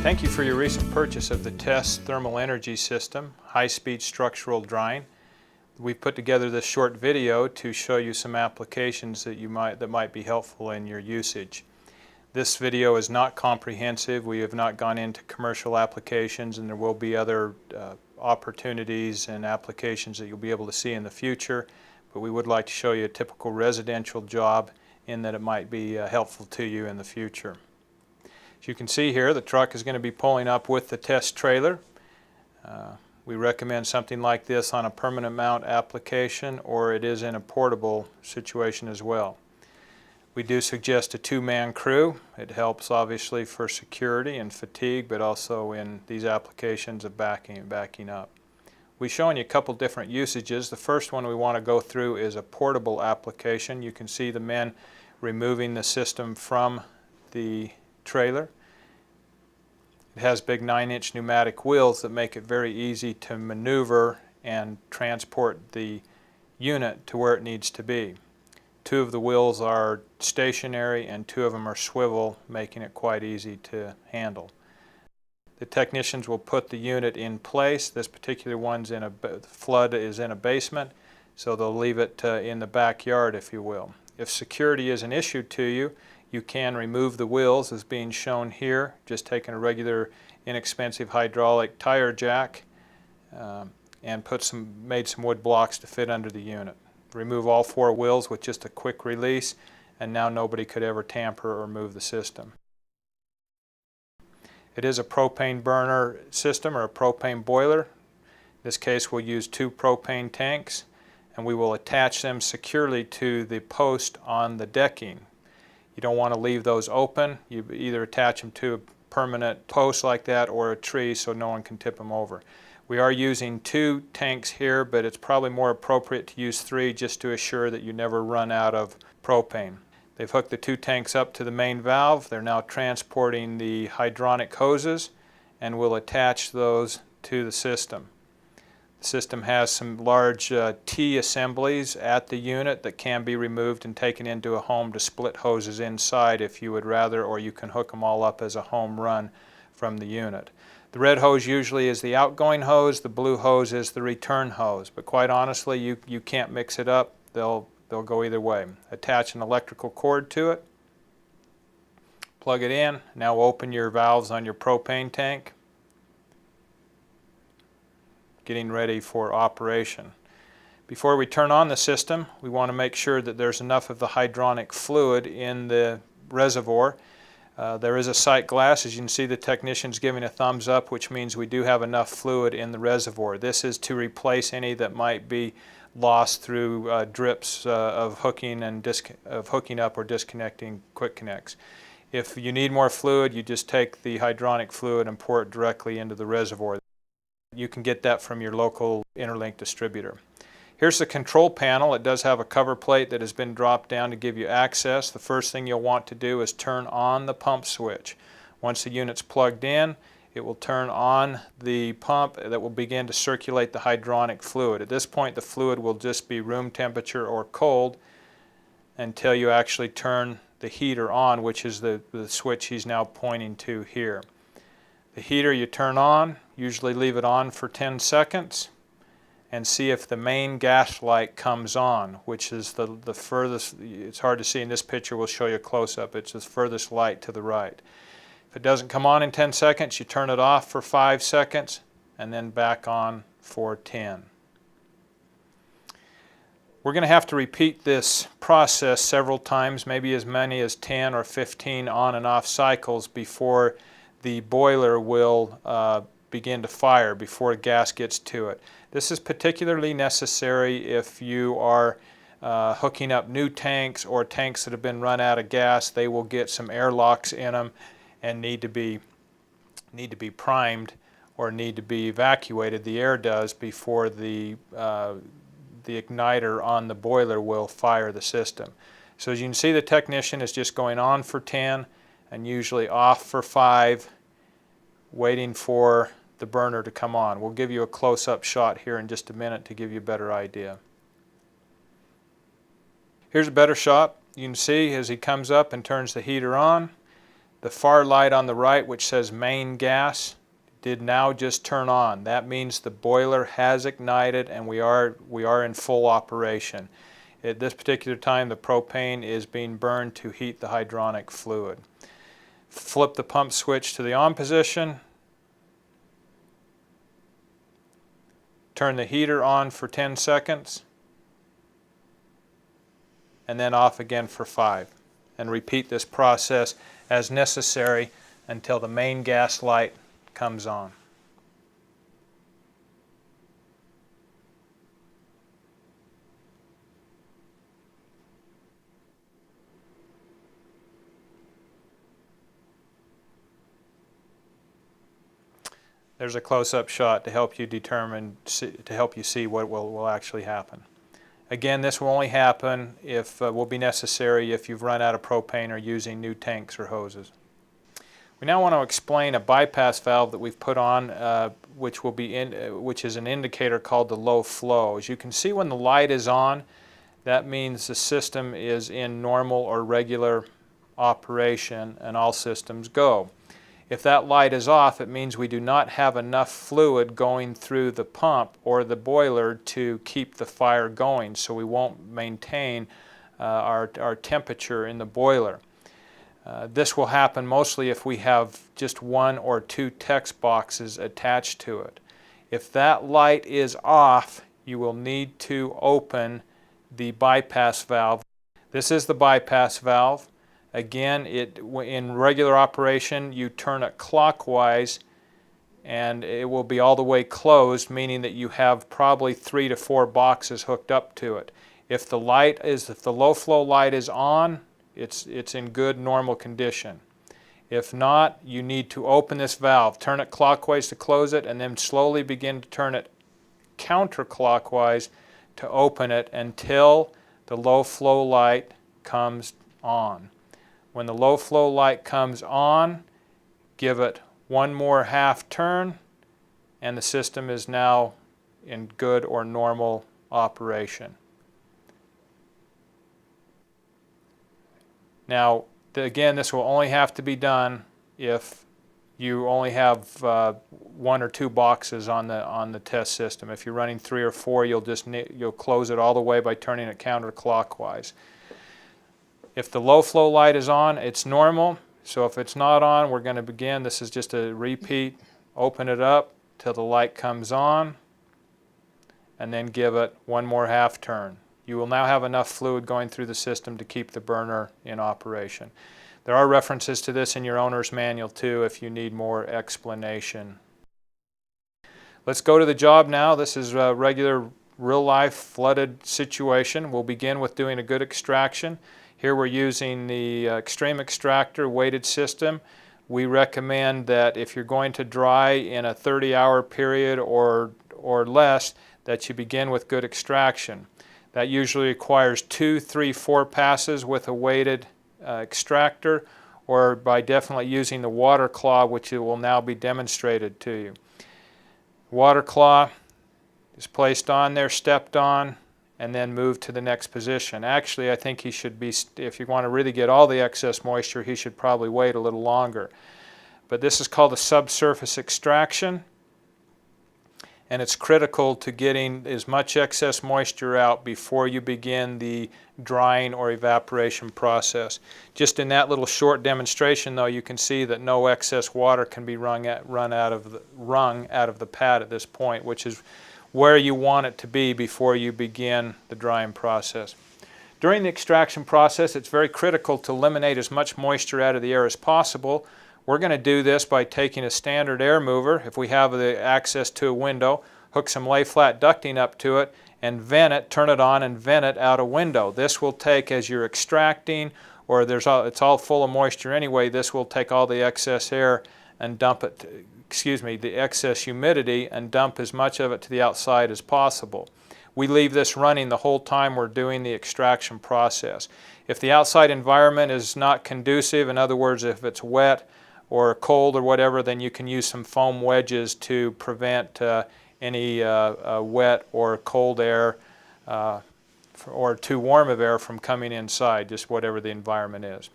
Thank you for your recent purchase of the TESS Thermal Energy System, high-speed structural drying. We've put together this short video to show you some applications that might be helpful in your usage. This video is not comprehensive. We have not gone into commercial applications, and there will be other opportunities and applications that you'll be able to see in the future, but we would like to show you a typical residential job in that it might be helpful to you in the future. As you can see here, the truck is going to be pulling up with the TESS trailer. We recommend something like this on a permanent mount application, or it is in a portable situation as well. We do suggest a two-man crew. It helps obviously for security and fatigue, but also in these applications of backing up. We're showing you a couple different usages. The first one we want to go through is a portable application. You can see the men removing the system from the trailer. It has big 9-inch pneumatic wheels that make it very easy to maneuver and transport the unit to where it needs to be. 2 of the wheels are stationary and 2 of them are swivel, making it quite easy to handle. The technicians will put the unit in place. This particular one's in flood is in a basement, so they'll leave it in the backyard, if you will. If security is an issue to you, you can remove the wheels as being shown here, just taking a regular inexpensive hydraulic tire jack and made some wood blocks to fit under the unit. Remove all 4 wheels with just a quick release, and now nobody could ever tamper or move the system. It is a propane burner system or a propane boiler. In this case we'll use 2 propane tanks, and we will attach them securely to the post on the decking. You don't want to leave those open. You either attach them to a permanent post like that or a tree so no one can tip them over. We are using 2 tanks here, but it's probably more appropriate to use 3 just to assure that you never run out of propane. They've hooked the 2 tanks up to the main valve. They're now transporting the hydronic hoses, and we'll attach those to the system. The system has some large T assemblies at the unit that can be removed and taken into a home to split hoses inside if you would rather, or you can hook them all up as a home run from the unit. The red hose usually is the outgoing hose, the blue hose is the return hose, but quite honestly you can't mix it up. They'll go either way. Attach an electrical cord to it, plug it in. Now open your valves on your propane tank, getting ready for operation. Before we turn on the system, we want to make sure that there's enough of the hydronic fluid in the reservoir. There is a sight glass. As you can see, the technician's giving a thumbs up, which means we do have enough fluid in the reservoir. This is to replace any that might be lost through drips of hooking up or disconnecting quick connects. If you need more fluid, you just take the hydronic fluid and pour it directly into the reservoir. You can get that from your local Interlink distributor. Here's the control panel. It does have a cover plate that has been dropped down to give you access. The first thing you'll want to do is turn on the pump switch. Once the unit's plugged in, it will turn on the pump that will begin to circulate the hydronic fluid. At this point, the fluid will just be room temperature or cold until you actually turn the heater on, which is the switch he's now pointing to here. The heater you turn on, usually leave it on for 10 seconds and see if the main gas light comes on, which is the furthest. It's hard to see in this picture. We'll show you a close-up. It's the furthest light to the right. If it doesn't come on in 10 seconds, you turn it off for 5 seconds and then back on for 10. We're going to have to repeat this process several times, maybe as many as 10 or 15 on and off cycles before the boiler will begin to fire, before gas gets to it. This is particularly necessary if you are hooking up new tanks or tanks that have been run out of gas. They will get some airlocks in them and need to be primed or need to be evacuated. The air does before the igniter on the boiler will fire the system. So as you can see, the technician is just going on for 10 and usually off for 5, waiting for the burner to come on. We'll give you a close-up shot here in just a minute to give you a better idea. Here's a better shot. You can see as he comes up and turns the heater on, The far light on the right, which says main gas, did now just turn on. That means the boiler has ignited and we are in full operation. At this particular time, the propane is being burned to heat the hydronic fluid. Flip the pump switch to the on position. Turn the heater on for 10 seconds. And then off again for 5. And repeat this process as necessary until the main gas light comes on. There's a close-up shot to help you see what will actually happen. Again, this will only happen if will be necessary if you've run out of propane or using new tanks or hoses. We now want to explain a bypass valve that we've put on, which is an indicator called the low flow. As you can see, when the light is on, that means the system is in normal or regular operation and all systems go. If that light is off, it means we do not have enough fluid going through the pump or the boiler to keep the fire going, so we won't maintain our temperature in the boiler. This will happen mostly if we have just 1 or 2 text boxes attached to it. If that light is off, you will need to open the bypass valve. This is the bypass valve. Again, in regular operation, you turn it clockwise and it will be all the way closed, meaning that you have probably 3 to 4 boxes hooked up to it. If the low flow light is on, it's in good normal condition. If not, you need to open this valve, turn it clockwise to close it, and then slowly begin to turn it counterclockwise to open it until the low flow light comes on. When the low flow light comes on, give it one more half turn and the system is now in good or normal operation. Now, again, this will only have to be done if you only have 1 or 2 boxes on the test system. If you're running 3 or 4, you'll close it all the way by turning it counterclockwise. If the low flow light is on, it's normal. So if it's not on, we're going to begin. This is just a repeat. Open it up till the light comes on, and then give it one more half turn. You will now have enough fluid going through the system to keep the burner in operation. There are references to this in your owner's manual too if you need more explanation. Let's go to the job now. This is a regular real-life flooded situation. We'll begin with doing a good extraction. Here we're using the Extreme Extractor weighted system. We recommend that if you're going to dry in a 30-hour period or less, that you begin with good extraction. That usually requires 2, 3, 4 passes with a weighted extractor, or by definitely using the water claw, which it will now be demonstrated to you. Water claw is placed on there, stepped on, and then moved to the next position. Actually, I think he should be, if you want to really get all the excess moisture, he should probably wait a little longer. But this is called a subsurface extraction, and it's critical to getting as much excess moisture out before you begin the drying or evaporation process. Just in that little short demonstration, though, you can see that no excess water can be wrung out of the pad at this point, which is where you want it to be before you begin the drying process. During the extraction process, it's very critical to eliminate as much moisture out of the air as possible. We're going to do this by taking a standard air mover, if we have the access to a window, hook some lay-flat ducting up to it, and vent it, turn it on and vent it out a window. This will take, as you're extracting, or it's all full of moisture anyway, this will take all the excess air and dump it, the excess humidity, and dump as much of it to the outside as possible. We leave this running the whole time we're doing the extraction process. If the outside environment is not conducive, in other words, if it's wet or cold or whatever, then you can use some foam wedges to prevent any wet or cold air or too warm of air from coming inside, just whatever the environment is.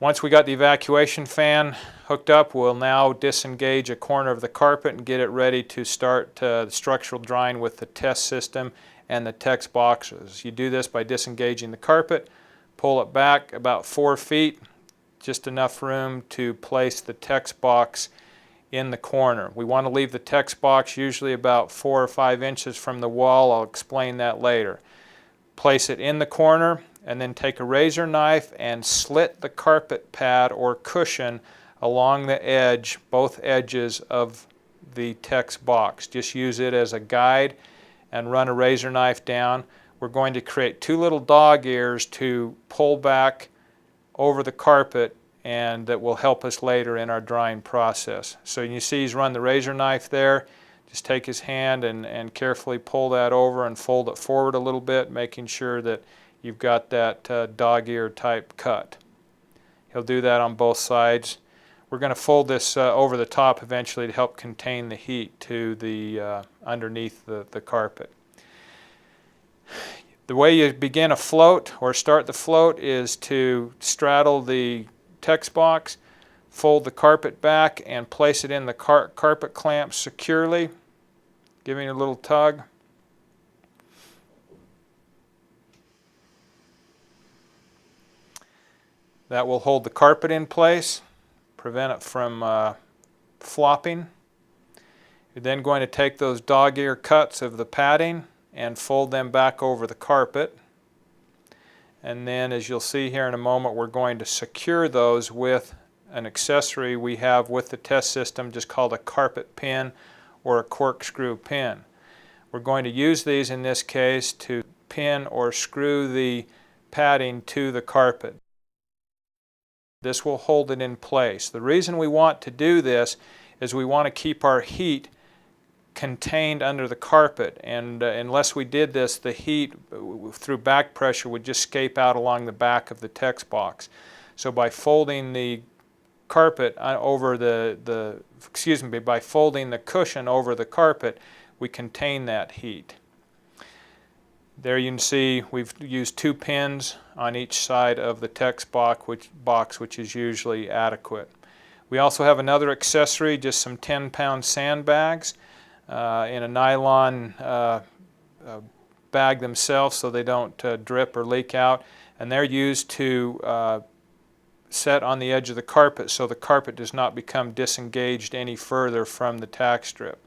Once we got the evacuation fan hooked up, we'll now disengage a corner of the carpet and get it ready to start the structural drying with the test system and the text boxes. You do this by disengaging the carpet, pull it back about 4 feet, just enough room to place the text box in the corner. We want to leave the text box usually about 4 or 5 inches from the wall. I'll explain that later. Place it in the corner and then take a razor knife and slit the carpet pad or cushion along the edge, both edges of the text box. Just use it as a guide and run a razor knife down. We're going to create 2 little dog ears to pull back over the carpet, and that will help us later in our drying process. So you see he's run the razor knife there. Just take his hand and carefully pull that over and fold it forward a little bit, making sure that you've got that dog ear type cut. He'll do that on both sides. We're going to fold this over the top eventually to help contain the heat to the underneath the carpet. The way you begin a float or start the float is to straddle the text box, fold the carpet back, and place it in the carpet clamp securely, giving it a little tug. That will hold the carpet in place, prevent it from flopping. You're then going to take those dog ear cuts of the padding and fold them back over the carpet. And then, as you'll see here in a moment, we're going to secure those with an accessory we have with the test system, just called a carpet pin or a corkscrew pin. We're going to use these in this case to pin or screw the padding to the carpet. This will hold it in place. The reason we want to do this is we want to keep our heat contained under the carpet, and unless we did this, the heat through back pressure would just escape out along the back of the text box. So by folding the carpet over by folding the cushion over the carpet, we contain that heat. There you can see we've used 2 pins on each side of the text box, which is usually adequate. We also have another accessory, just some 10-pound sandbags in a nylon bag themselves so they don't drip or leak out, and they're used to set on the edge of the carpet so the carpet does not become disengaged any further from the tack strip.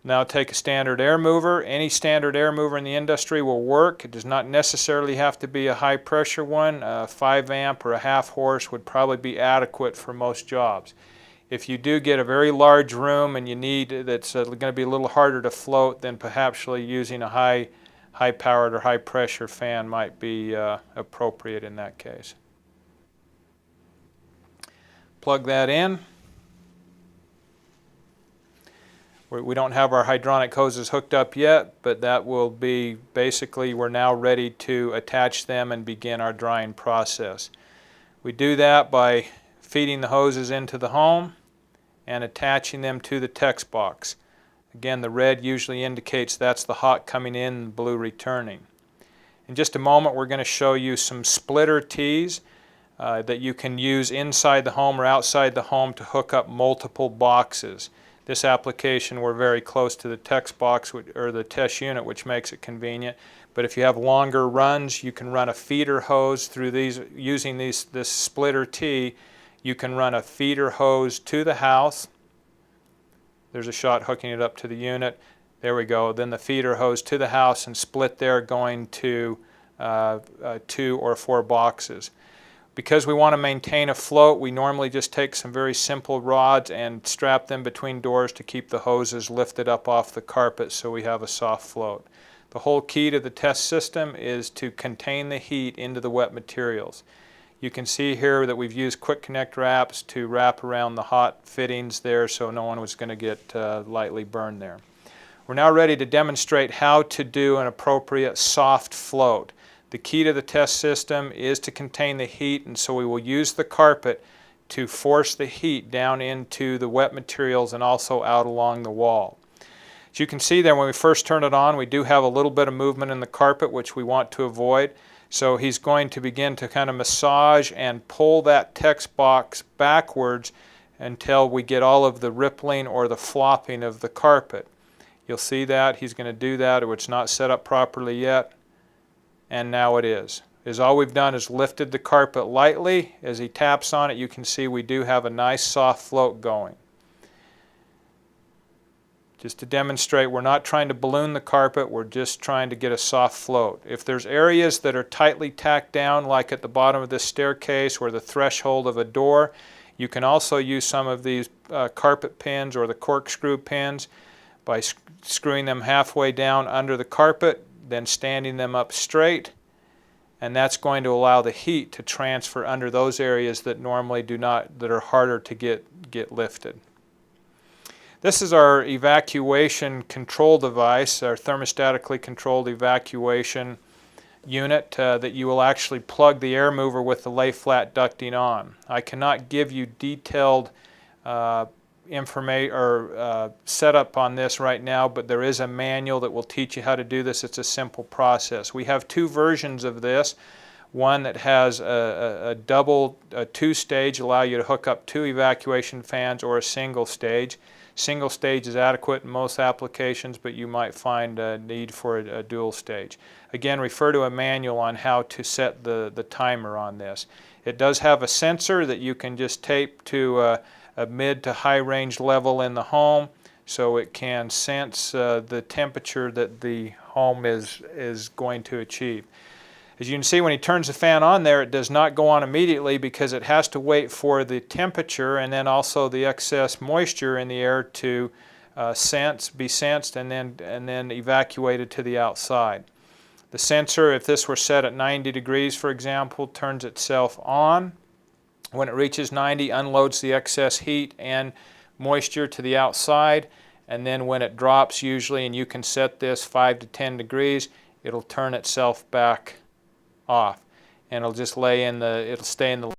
Now take a standard air mover. Any standard air mover in the industry will work. It does not necessarily have to be a high pressure one. A 5 amp or a half horse would probably be adequate for most jobs. If you do get a very large room and you need that's going to be a little harder to float, then perhaps using a high powered or high pressure fan might be appropriate in that case. Plug that in. We don't have our hydronic hoses hooked up yet, but that will be basically, we're now ready to attach them and begin our drying process. We do that by feeding the hoses into the home and attaching them to the text box. Again, the red usually indicates that's the hot coming in, the blue returning. In just a moment, we're going to show you some splitter tees that you can use inside the home or outside the home to hook up multiple boxes. This application, we're very close to the text box or the test unit, which makes it convenient. But if you have longer runs, you can run a feeder hose through these. Using this splitter tee, you can run a feeder hose to the house. There's a shot hooking it up to the unit. There we go. Then the feeder hose to the house and split there, going to 2 or 4 boxes. Because we want to maintain a float, we normally just take some very simple rods and strap them between doors to keep the hoses lifted up off the carpet so we have a soft float. The whole key to the test system is to contain the heat into the wet materials. You can see here that we've used quick connect wraps to wrap around the hot fittings there so no one was going to get lightly burned there. We're now ready to demonstrate how to do an appropriate soft float. The key to the test system is to contain the heat, and so we will use the carpet to force the heat down into the wet materials and also out along the wall. As you can see there, when we first turn it on, we do have a little bit of movement in the carpet, which we want to avoid. So he's going to begin to kind of massage and pull that text box backwards until we get all of the rippling or the flopping of the carpet. You'll see that he's going to do that, or it's not set up properly yet, and now it is. All we've done is lifted the carpet lightly. As he taps on it, you can see we do have a nice soft float going. Just to demonstrate, we're not trying to balloon the carpet, we're just trying to get a soft float. If there's areas that are tightly tacked down, like at the bottom of this staircase or the threshold of a door, you can also use some of these carpet pins or the corkscrew pins by screwing them halfway down under the carpet, then standing them up straight, and that's going to allow the heat to transfer under those areas that normally do not, that are harder to get lifted. This is our evacuation control device, our thermostatically controlled evacuation unit that you will actually plug the air mover with the lay flat ducting on. I cannot give you detailed information or setup on this right now, but there is a manual that will teach you how to do this. It's a simple process. We have two versions of this. One that has a two-stage, allow you to hook up two evacuation fans, or a single stage. Single stage is adequate in most applications, but you might find a need for a dual stage. Again, refer to a manual on how to set the timer on this. It does have a sensor that you can just tape to a mid to high range level in the home, so it can sense the temperature that the home is going to achieve. As you can see, when he turns the fan on there, it does not go on immediately because it has to wait for the temperature and then also the excess moisture in the air to be sensed and then evacuated to the outside. The sensor, if this were set at 90 degrees, for example, turns itself on. When it reaches 90, unloads the excess heat and moisture to the outside, and then when it drops usually, and you can set this 5 to 10 degrees, it'll turn itself back off, and it'll just it'll stay in the